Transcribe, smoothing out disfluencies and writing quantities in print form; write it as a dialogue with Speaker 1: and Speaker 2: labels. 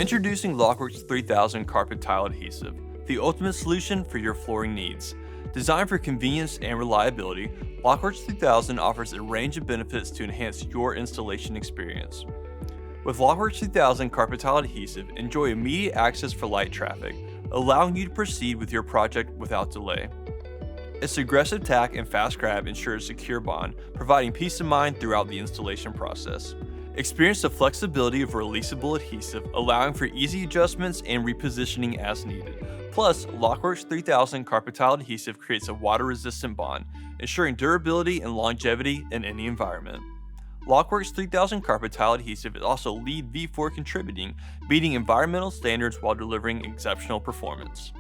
Speaker 1: Introducing LockWorx 3000 Carpet Tile Adhesive, the ultimate solution for your flooring needs. Designed for convenience and reliability, LockWorx 3000 offers a range of benefits to enhance your installation experience. With LockWorx 3000 Carpet Tile Adhesive, enjoy immediate access for light traffic, allowing you to proceed with your project without delay. Its aggressive tack and fast grab ensures secure bond, providing peace of mind throughout the installation process. Experience the flexibility of releasable adhesive, allowing for easy adjustments and repositioning as needed. Plus, LockWorx 3000 Carpet Tile Adhesive creates a water-resistant bond, ensuring durability and longevity in any environment. LockWorx 3000 Carpet Tile Adhesive is also LEED v4 contributing, meeting environmental standards while delivering exceptional performance.